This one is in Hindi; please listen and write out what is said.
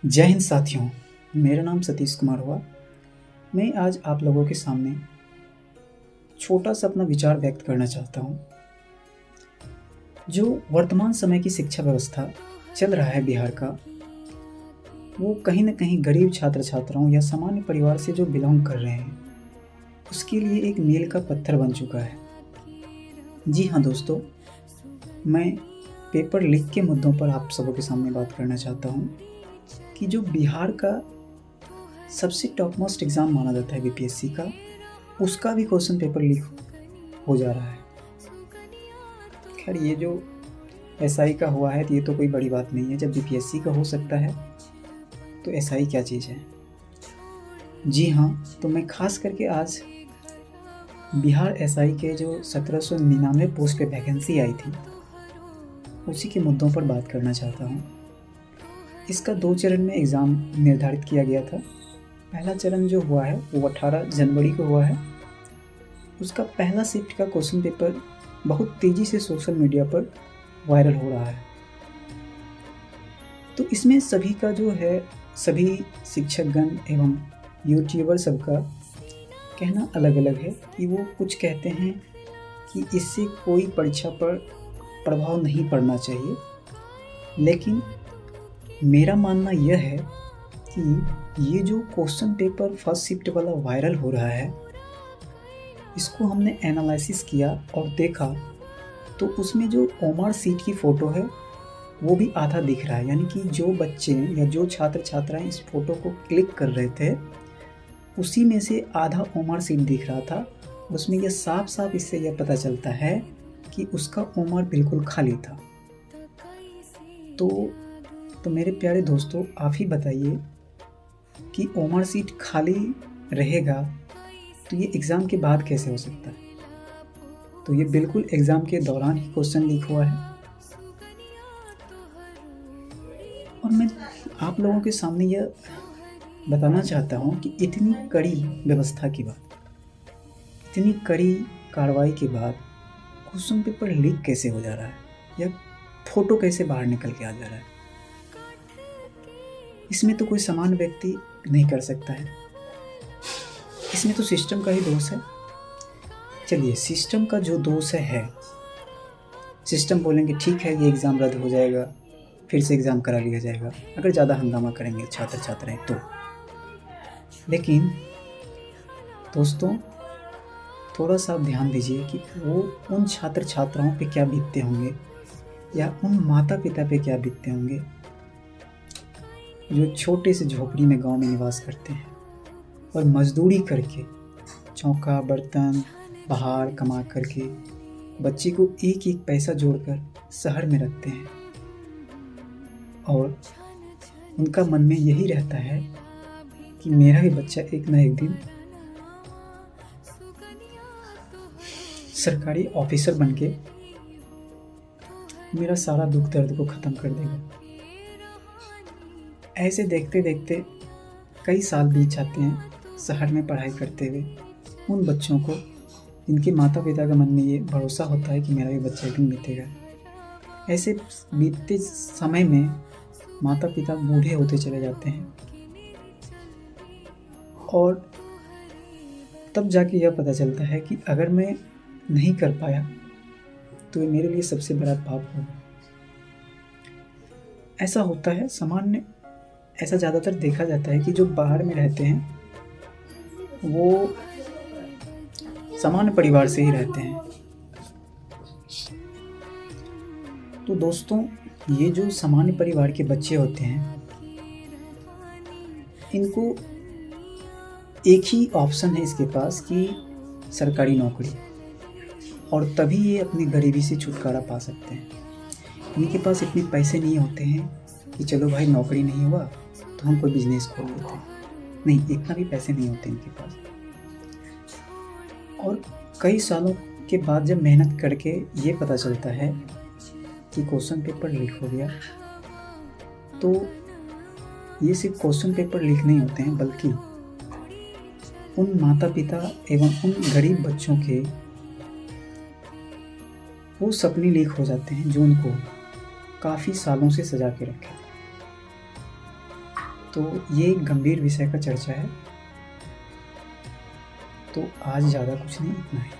जय हिंद साथियों। मेरा नाम सतीश कुमार हुआ। मैं आज आप लोगों के सामने छोटा सा अपना विचार व्यक्त करना चाहता हूँ। जो वर्तमान समय की शिक्षा व्यवस्था चल रहा है बिहार का, वो कहीं ना कहीं गरीब छात्र छात्राओं या सामान्य परिवार से जो बिलोंग कर रहे हैं उसके लिए एक मील का पत्थर बन चुका है। जी हाँ दोस्तों, मैं पेपर लीक के मुद्दों पर आप सबों के सामने बात करना चाहता हूँ कि जो बिहार का सबसे टॉप मोस्ट एग्ज़ाम माना जाता है बीपीएससी का, उसका भी क्वेश्चन पेपर लीक हो जा रहा है। खैर, ये जो एसआई का हुआ है तो ये तो कोई बड़ी बात नहीं है। जब बीपीएससी का हो सकता है तो एसआई क्या चीज़ है। जी हाँ, तो मैं खास करके आज बिहार एसआई के जो 1799 पोस्ट पे वैकेंसी आई थी उसी के मुद्दों पर बात करना चाहता हूँ। इसका 2 चरण में एग्ज़ाम निर्धारित किया गया था। पहला चरण जो हुआ है वो 18 जनवरी को हुआ है। उसका पहला शिफ्ट का क्वेश्चन पेपर बहुत तेज़ी से सोशल मीडिया पर वायरल हो रहा है। तो इसमें सभी का जो है, सभी शिक्षकगण एवं यूट्यूबर सबका कहना अलग अलग है कि वो कुछ कहते हैं कि इससे कोई परीक्षा पर प्रभाव नहीं पड़ना चाहिए, लेकिन मेरा मानना यह है कि ये जो क्वेश्चन पेपर फर्स्ट शिफ्ट वाला वायरल हो रहा है, इसको हमने एनालिसिस किया और देखा तो उसमें जो ओमर सीट की फ़ोटो है वो भी आधा दिख रहा है। यानी कि जो बच्चे या जो छात्र छात्राएं इस फ़ोटो को क्लिक कर रहे थे उसी में से आधा ओमर सीट दिख रहा था। उसमें यह साफ साफ इससे यह पता चलता है कि उसका ओमर बिल्कुल खाली था। तो मेरे प्यारे दोस्तों, आप ही बताइए कि ओमर सीट खाली रहेगा तो ये एग्ज़ाम के बाद कैसे हो सकता है। तो ये बिल्कुल एग्ज़ाम के दौरान ही क्वेश्चन लीक हुआ है। और मैं आप लोगों के सामने यह बताना चाहता हूँ कि इतनी कड़ी व्यवस्था के बाद, इतनी कड़ी कार्रवाई के बाद क्वेश्चन पेपर लीक कैसे हो जा रहा है या फ़ोटो कैसे बाहर निकल के आ जा रहा है। इसमें तो कोई सामान्य व्यक्ति नहीं कर सकता है, इसमें तो सिस्टम का ही दोष है। चलिए, सिस्टम का जो दोष है, सिस्टम बोलेंगे ठीक है ये एग्ज़ाम रद्द हो जाएगा, फिर से एग्ज़ाम करा लिया जाएगा अगर ज़्यादा हंगामा करेंगे छात्र छात्राएं तो। लेकिन दोस्तों, थोड़ा सा ध्यान दीजिए कि वो उन छात्र छात्राओं पे क्या बीतते होंगे या उन माता पिता पे क्या बीतते होंगे जो छोटे से झोपड़ी में गांव में निवास करते हैं और मजदूरी करके चौका बर्तन बाहर कमा करके बच्चे को एक एक पैसा जोड़कर शहर में रखते हैं। और उनका मन में यही रहता है कि मेरा भी बच्चा एक ना एक दिन सरकारी ऑफिसर बनके मेरा सारा दुख दर्द को ख़त्म कर देगा। ऐसे देखते देखते कई साल बीत जाते हैं शहर में पढ़ाई करते हुए उन बच्चों को, जिनके माता पिता का मन में ये भरोसा होता है कि मेरा भी बच्चा एक दिन बीतेगा। ऐसे बीतते समय में माता पिता बूढ़े होते चले जाते हैं और तब जाके यह पता चलता है कि अगर मैं नहीं कर पाया तो ये मेरे लिए सबसे बड़ा पाप होगा। ऐसा होता है सामान्य, ऐसा ज़्यादातर देखा जाता है कि जो बाहर में रहते हैं वो सामान्य परिवार से ही रहते हैं। तो दोस्तों, ये जो सामान्य परिवार के बच्चे होते हैं, इनको एक ही ऑप्शन है इसके पास कि सरकारी नौकरी, और तभी ये अपनी गरीबी से छुटकारा पा सकते हैं। इनके पास इतने पैसे नहीं होते हैं कि चलो भाई नौकरी नहीं हुआ तो हम कोई बिजनेस खोल लेते हैं। नहीं, इतना भी पैसे नहीं होते इनके पास। और कई सालों के बाद जब मेहनत करके ये पता चलता है कि क्वेश्चन पेपर लीक हो गया, तो ये सिर्फ क्वेश्चन पेपर लीक नहीं होते हैं, बल्कि उन माता पिता एवं उन गरीब बच्चों के वो सपने लीक हो जाते हैं जो उनको काफ़ी सालों से सजा के रखे। तो ये एक गंभीर विषय का चर्चा है। तो आज ज़्यादा कुछ नहीं, इतना ही।